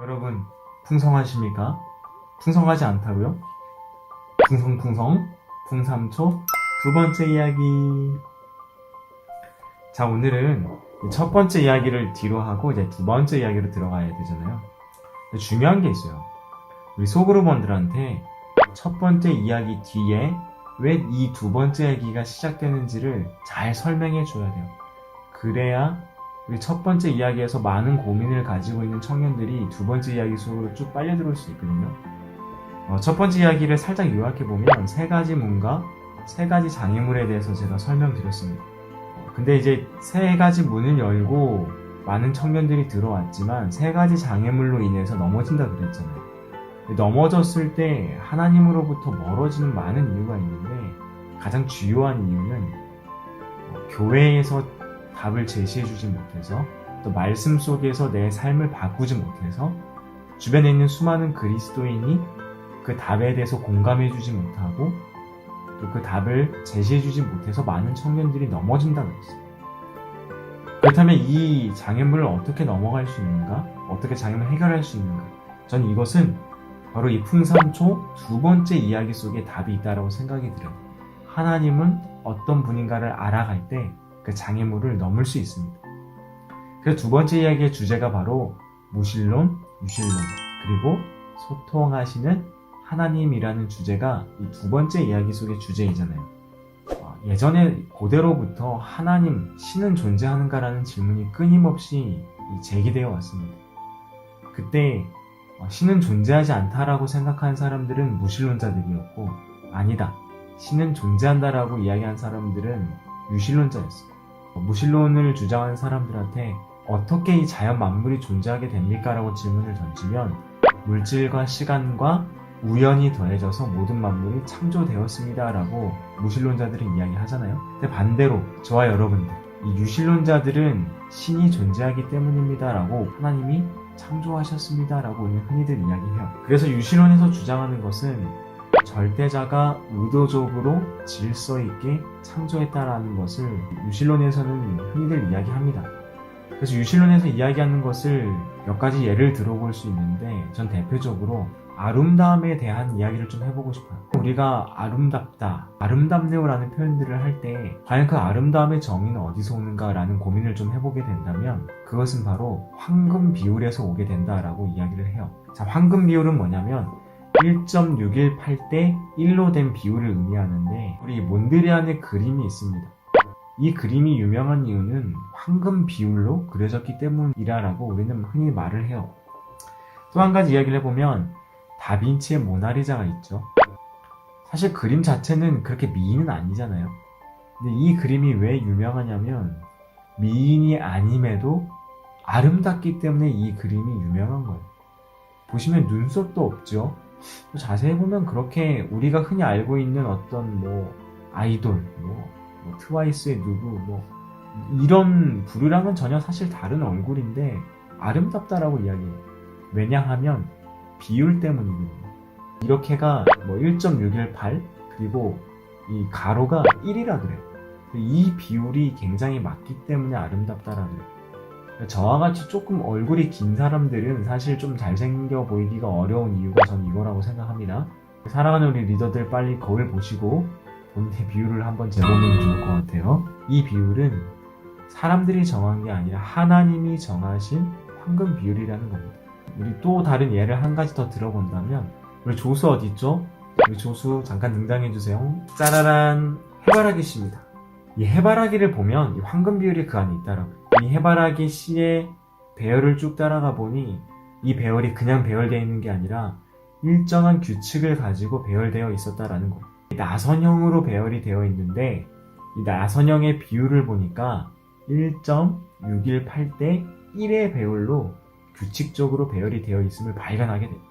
여러분, 풍성하십니까? 풍성하지 않다고요? 풍성풍성, 풍삼초 두 번째 이야기. 자, 오늘은 첫 번째 이야기를 뒤로 하고 이제 두 번째 이야기로 들어가야 되잖아요. 근데 중요한 게 있어요. 우리 소그룹원들한테 첫 번째 이야기 뒤에 왜 이 두 번째 이야기가 시작되는지를 잘 설명해 줘야 돼요. 그래야 우리 첫 번째 이야기에서 많은 고민을 가지고 있는 청년들이 두 번째 이야기 속으로 쭉 빨려 들어올 수 있거든요. 첫 번째 이야기를 살짝 요약해보면 세 가지 문과 세 가지 장애물에 대해서 제가 설명드렸습니다. 근데 이제 세 가지 문을 열고 많은 청년들이 들어왔지만 세 가지 장애물로 인해서 넘어진다 그랬잖아요. 넘어졌을 때 하나님으로부터 멀어지는 많은 이유가 있는데 가장 주요한 이유는 교회에서 답을 제시해주지 못해서, 또 말씀 속에서 내 삶을 바꾸지 못해서, 주변에 있는 수많은 그리스도인이 그 답에 대해서 공감해주지 못하고 또 그 답을 제시해주지 못해서 많은 청년들이 넘어진다고 했어요. 그렇다면 이 장애물을 어떻게 넘어갈 수 있는가? 어떻게 장애물을 해결할 수 있는가? 전 이것은 바로 이 풍삼초 두 번째 이야기 속에 답이 있다고 생각이 들어요. 하나님은 어떤 분인가를 알아갈 때 그 장애물을 넘을 수 있습니다. 그래서 두 번째 이야기의 주제가 바로 무신론, 유신론, 그리고 소통하시는 하나님이라는 주제가 이 두 번째 이야기 속의 주제이잖아요. 예전에 고대로부터 하나님, 신은 존재하는가라는 질문이 끊임없이 제기되어 왔습니다. 그때 신은 존재하지 않다라고 생각한 사람들은 무신론자들이었고, 아니다, 신은 존재한다라고 이야기한 사람들은 유신론자였어요. 무신론을 주장하는 사람들한테 어떻게 이 자연 만물이 존재하게 됩니까? 라고 질문을 던지면 물질과 시간과 우연이 더해져서 모든 만물이 창조되었습니다 라고 무신론자들은 이야기하잖아요. 근데 반대로 저와 여러분들, 이 유신론자들은 신이 존재하기 때문입니다 라고, 하나님이 창조하셨습니다 라고 흔히들 이야기해요. 그래서 유신론에서 주장하는 것은 절대자가 의도적으로 질서 있게 창조했다라는 것을 유신론에서는 흔히들 이야기합니다. 그래서 유신론에서 이야기하는 것을 몇 가지 예를 들어볼 수 있는데, 전 대표적으로 아름다움에 대한 이야기를 좀 해보고 싶어요. 우리가 아름답다, 아름답네요 라는 표현들을 할 때 과연 그 아름다움의 정의는 어디서 오는가 라는 고민을 좀 해보게 된다면 그것은 바로 황금 비율에서 오게 된다라고 이야기를 해요. 자, 황금 비율은 뭐냐면 1.618대 1로 된 비율을 의미하는데, 우리 몬드리안의 그림이 있습니다. 이 그림이 유명한 이유는 황금 비율로 그려졌기 때문이라고 우리는 흔히 말을 해요. 또 한 가지 이야기를 해보면 다빈치의 모나리자가 있죠. 사실 그림 자체는 그렇게 미인은 아니잖아요. 근데 이 그림이 왜 유명하냐면 미인이 아님에도 아름답기 때문에 이 그림이 유명한 거예요. 보시면 눈썹도 없죠. 또 자세히 보면 그렇게 우리가 흔히 알고 있는 어떤 아이돌, 트와이스의 누구, 이런 부류랑은 전혀 사실 다른 얼굴인데 아름답다라고 이야기해요. 왜냐하면 비율 때문이거든요. 이렇게가 1.618, 그리고 이 가로가 1이라 그래요. 이 비율이 굉장히 맞기 때문에 아름답다라 그래요. 저와 같이 조금 얼굴이 긴 사람들은 사실 좀 잘생겨 보이기가 어려운 이유가 전 이거라고 생각합니다. 사랑하는 우리 리더들, 빨리 거울 보시고 본인의 비율을 한번 재보면 좋을 것 같아요. 이 비율은 사람들이 정한 게 아니라 하나님이 정하신 황금 비율이라는 겁니다. 우리 또 다른 예를 한 가지 더 들어본다면, 우리 조수 어디 있죠? 우리 조수 잠깐 등장해주세요. 짜라란, 해바라기 씨입니다. 이 해바라기를 보면 이 황금 비율이 그 안에 있다라고. 이 해바라기 씨의 배열을 쭉 따라가 보니 이 배열이 그냥 배열되어 있는 게 아니라 일정한 규칙을 가지고 배열되어 있었다라는 거예요. 나선형으로 배열이 되어 있는데 이 나선형의 비율을 보니까 1.618대 1의 배열로 규칙적으로 배열이 되어 있음을 발견하게 됩니다.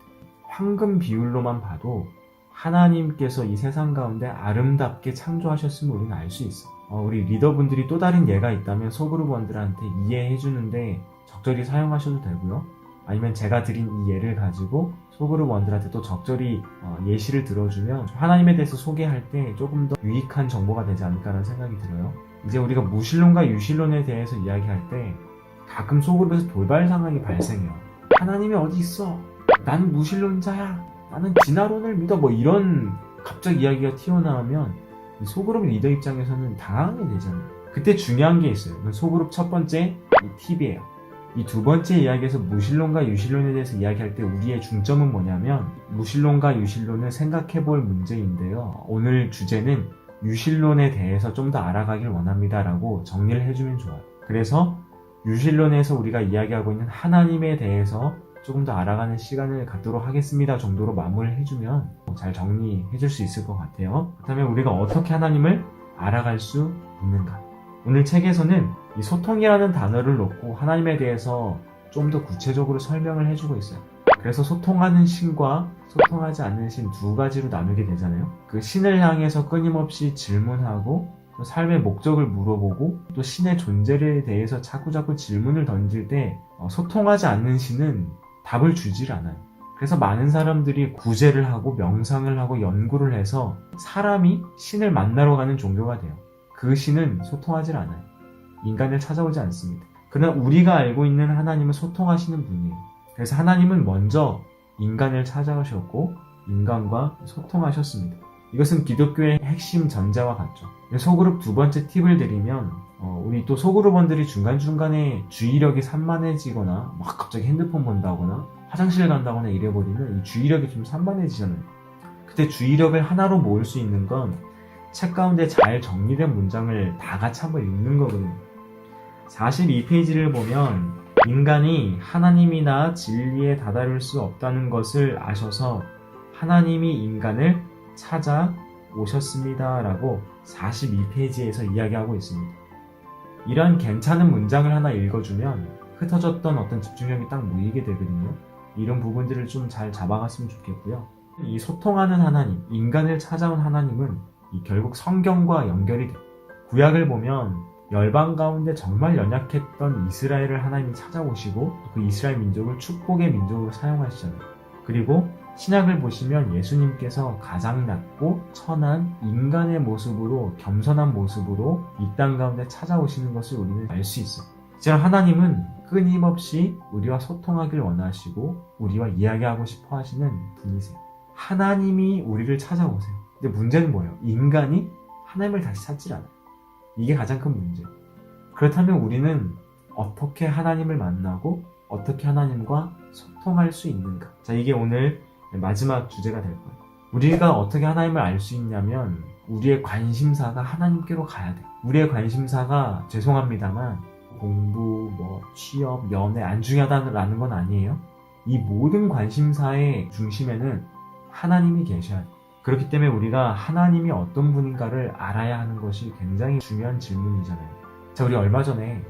황금 비율로만 봐도 하나님께서 이 세상 가운데 아름답게 창조하셨음을 우리는 알 수 있어. 우리 리더분들이 또 다른 예가 있다면 소그룹원들한테 이해해주는데 적절히 사용하셔도 되고요. 아니면 제가 드린 이 예를 가지고 소그룹원들한테 또 적절히 예시를 들어주면 하나님에 대해서 소개할 때 조금 더 유익한 정보가 되지 않을까라는 생각이 들어요. 이제 우리가 무신론과 유신론에 대해서 이야기할 때 가끔 소그룹에서 돌발 상황이 발생해요. 하나님이 어디 있어? 나는 무신론자야. 나는 진화론을 믿어. 뭐 이런 갑자기 이야기가 튀어나오면 이 소그룹 리더 입장에서는 당황하게 되잖아요. 그때 중요한 게 있어요. 소그룹 첫 번째 이 팁이에요. 이 두 번째 이야기에서 무신론과 유신론에 대해서 이야기할 때 우리의 중점은 뭐냐면 무신론과 유신론을 생각해 볼 문제인데요. 오늘 주제는 유신론에 대해서 좀 더 알아가길 원합니다 라고 정리를 해주면 좋아요. 그래서 유신론에서 우리가 이야기하고 있는 하나님에 대해서 조금 더 알아가는 시간을 갖도록 하겠습니다 정도로 마무리를 해주면 잘 정리해 줄 수 있을 것 같아요. 그렇다면 우리가 어떻게 하나님을 알아갈 수 있는가? 오늘 책에서는 이 소통이라는 단어를 놓고 하나님에 대해서 좀 더 구체적으로 설명을 해주고 있어요. 그래서 소통하는 신과 소통하지 않는 신 두 가지로 나누게 되잖아요. 그 신을 향해서 끊임없이 질문하고 또 삶의 목적을 물어보고 또 신의 존재에 대해서 자꾸자꾸 질문을 던질 때 소통하지 않는 신은 답을 주질 않아요. 그래서 많은 사람들이 구제를 하고 명상을 하고 연구를 해서 사람이 신을 만나러 가는 종교가 돼요. 그 신은 소통하질 않아요. 인간을 찾아오지 않습니다. 그러나 우리가 알고 있는 하나님은 소통하시는 분이에요. 그래서 하나님은 먼저 인간을 찾아오셨고 인간과 소통하셨습니다. 이것은 기독교의 핵심 전제와 같죠. 소그룹 두 번째 팁을 드리면 우리 또 소그룹원들이 중간중간에 주의력이 산만해지거나 막 갑자기 핸드폰 본다거나 화장실 간다거나 이래버리면 이 주의력이 좀 산만해지잖아요. 그때 주의력을 하나로 모을 수 있는 건 책 가운데 잘 정리된 문장을 다 같이 한번 읽는 거거든요. 42페이지를 보면 인간이 하나님이나 진리에 다다를 수 없다는 것을 아셔서 하나님이 인간을 찾아오셨습니다 라고 42페이지에서 이야기하고 있습니다. 이런 괜찮은 문장을 하나 읽어주면 흩어졌던 어떤 집중력이 딱 모이게 되거든요. 이런 부분들을 좀 잘 잡아갔으면 좋겠고요. 이 소통하는 하나님, 인간을 찾아온 하나님은 결국 성경과 연결이 돼요. 구약을 보면 열방 가운데 정말 연약했던 이스라엘을 하나님이 찾아오시고 그 이스라엘 민족을 축복의 민족으로 사용하시잖아요. 그리고 신약을 보시면 예수님께서 가장 낮고 천한 인간의 모습으로 겸손한 모습으로 이 땅 가운데 찾아오시는 것을 우리는 알 수 있어요. 즉 하나님은 끊임없이 우리와 소통하길 원하시고 우리와 이야기하고 싶어 하시는 분이세요. 하나님이 우리를 찾아오세요. 근데 문제는 뭐예요? 인간이 하나님을 다시 찾질 않아요. 이게 가장 큰 문제예요. 그렇다면 우리는 어떻게 하나님을 만나고 어떻게 하나님과 소통할 수 있는가? 자, 이게 오늘 마지막 주제가 될 거예요. 우리가 어떻게 하나님을 알 수 있냐면 우리의 관심사가 하나님께로 가야 돼. 우리의 관심사가 죄송합니다만 공부, 취업, 연애 안 중요하다는 건 아니에요. 이 모든 관심사의 중심에는 하나님이 계셔야 돼요. 그렇기 때문에 우리가 하나님이 어떤 분인가를 알아야 하는 것이 굉장히 중요한 질문이잖아요. 자, 우리 얼마 전에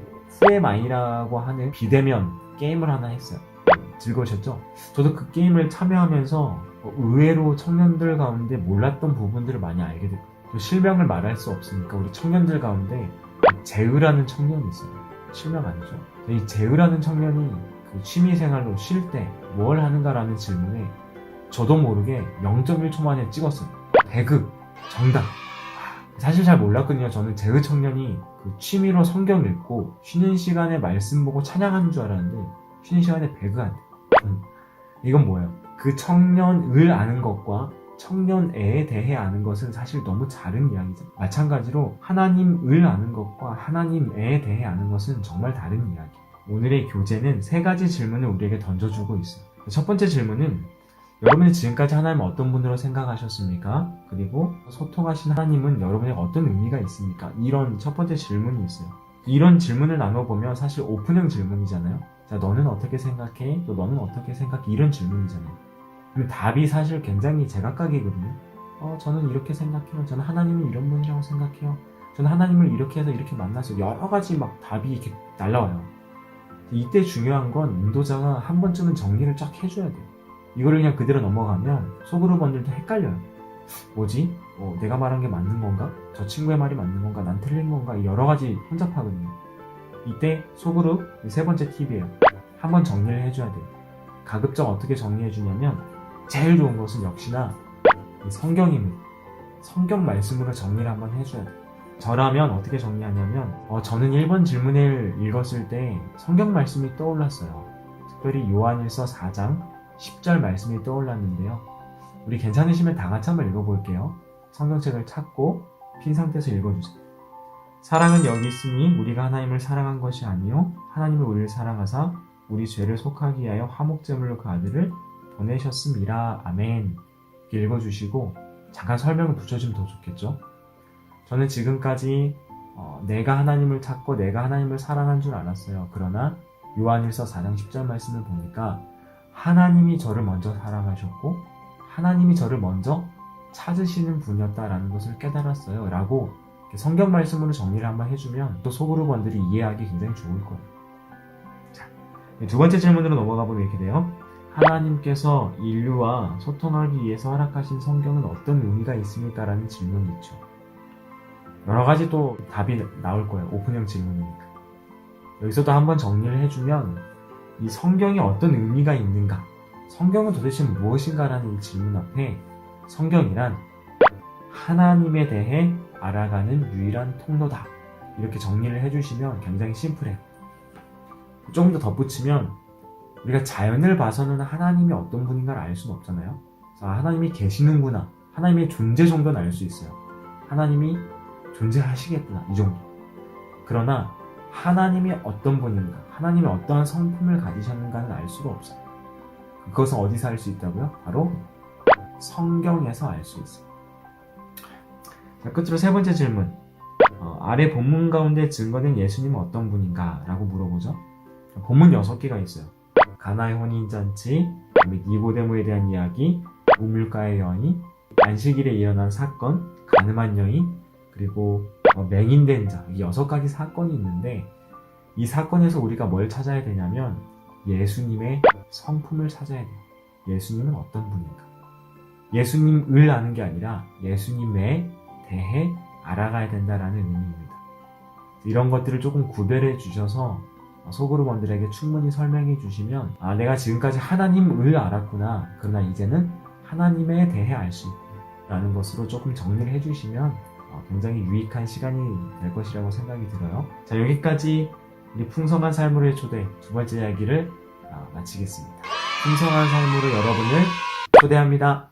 후에마이라고 하는 비대면 게임을 하나 했어요. 즐거우셨죠? 저도 그 게임을 참여하면서 의외로 청년들 가운데 몰랐던 부분들을 많이 알게 됐고 또 실명을 말할 수 없으니까 우리 청년들 가운데 재우라는 청년이 있어요. 실명 아니죠? 이 재우라는 청년이 그 취미생활로 쉴 때 뭘 하는가라는 질문에 저도 모르게 0.1초 만에 찍었어요. 배그, 정답. 사실 잘 몰랐거든요. 저는 재우 청년이 그 취미로 성경 읽고 쉬는 시간에 말씀 보고 찬양하는 줄 알았는데 쉬는 시간에 배그한대. 이건 뭐예요? 그 청년을 아는 것과 청년애에 대해 아는 것은 사실 너무 다른 이야기죠. 마찬가지로 하나님을 아는 것과 하나님애에 대해 아는 것은 정말 다른 이야기. 오늘의 교재는 세 가지 질문을 우리에게 던져주고 있어요. 첫 번째 질문은 여러분이 지금까지 하나님을 어떤 분으로 생각하셨습니까? 그리고 소통하신 하나님은 여러분에게 어떤 의미가 있습니까? 이런 첫 번째 질문이 있어요. 이런 질문을 나눠보면 사실 오픈형 질문이잖아요. 자, 너는 어떻게 생각해? 또 너는 어떻게 생각해? 이런 질문이잖아요. 그럼 답이 사실 굉장히 제각각이거든요. 저는 이렇게 생각해요. 저는 하나님은 이런 분이라고 생각해요. 저는 하나님을 이렇게 해서 이렇게 만났어요. 여러 가지 막 답이 이렇게 날라와요. 이때 중요한 건 인도자가 한 번쯤은 정리를 쫙 해줘야 돼요. 이거를 그냥 그대로 넘어가면 소그룹원들도 헷갈려요. 뭐지? 내가 말한 게 맞는 건가? 저 친구의 말이 맞는 건가? 난 틀린 건가? 여러 가지 혼잡하거든요. 이때 소그룹 세 번째 팁이에요. 한번 정리를 해줘야 돼요. 가급적 어떻게 정리해주냐면 제일 좋은 것은 역시나 성경입니다. 성경 말씀으로 정리를 한번 해줘야 돼요. 저라면 어떻게 정리하냐면 저는 1번 질문을 읽었을 때 성경 말씀이 떠올랐어요. 특별히 요한일서 4장 10절 말씀이 떠올랐는데요. 우리 괜찮으시면 다 같이 한번 읽어볼게요. 성경책을 찾고 핀 상태에서 읽어주세요. 사랑은 여기 있으니 우리가 하나님을 사랑한 것이 아니요 하나님이 우리를 사랑하사 우리 죄를 속하기 위하여 화목제물로 그 아들을 보내셨음이라. 아멘. 이렇게 읽어주시고 잠깐 설명을 붙여주면 더 좋겠죠. 저는 지금까지 내가 하나님을 찾고 내가 하나님을 사랑한 줄 알았어요. 그러나 요한일서 4장 10절 말씀을 보니까 하나님이 저를 먼저 사랑하셨고 하나님이 저를 먼저 찾으시는 분이었다라는 것을 깨달았어요. 라고 성경 말씀으로 정리를 한번 해주면 또 소그룹원들이 이해하기 굉장히 좋을 거예요. 자, 두 번째 질문으로 넘어가 보면 이렇게 돼요. 하나님께서 인류와 소통하기 위해서 허락하신 성경은 어떤 의미가 있습니까? 라는 질문이 있죠. 여러 가지 또 답이 나올 거예요. 오픈형 질문이니까. 여기서도 한번 정리를 해주면 이 성경이 어떤 의미가 있는가? 성경은 도대체 무엇인가? 라는 이 질문 앞에 성경이란 하나님에 대해 알아가는 유일한 통로다. 이렇게 정리를 해주시면 굉장히 심플해요. 조금 더 덧붙이면 우리가 자연을 봐서는 하나님이 어떤 분인가를 알 수는 없잖아요. 하나님이 계시는구나. 하나님의 존재 정도는 알 수 있어요. 하나님이 존재하시겠구나. 이 정도. 그러나 하나님이 어떤 분인가, 하나님이 어떠한 성품을 가지셨는가는 알 수가 없어요. 그것은 어디서 알 수 있다고요? 바로 성경에서 알 수 있어요. 자, 끝으로 세 번째 질문. 아래 본문 가운데 증거된 예수님은 어떤 분인가? 라고 물어보죠. 본문 6개가 있어요. 가나의 혼인잔치, 니고데모에 대한 이야기, 우물가의 여인, 안식일에 일어난 사건, 가늠한 여인, 그리고 맹인된 자, 이 6가지 사건이 있는데 이 사건에서 우리가 뭘 찾아야 되냐면 예수님의 성품을 찾아야 돼요. 예수님은 어떤 분인가? 예수님을 아는 게 아니라 예수님에 대해 알아가야 된다라는 의미입니다. 이런 것들을 조금 구별해 주셔서 소그룹원들에게 충분히 설명해 주시면 내가 지금까지 하나님을 알았구나. 그러나 이제는 하나님에 대해 알 수 있구나 라는 것으로 조금 정리를 해 주시면 굉장히 유익한 시간이 될 것이라고 생각이 들어요. 자, 여기까지 우리 풍성한 삶으로의 초대 두 번째 이야기를 마치겠습니다. 풍성한 삶으로 여러분을 초대합니다.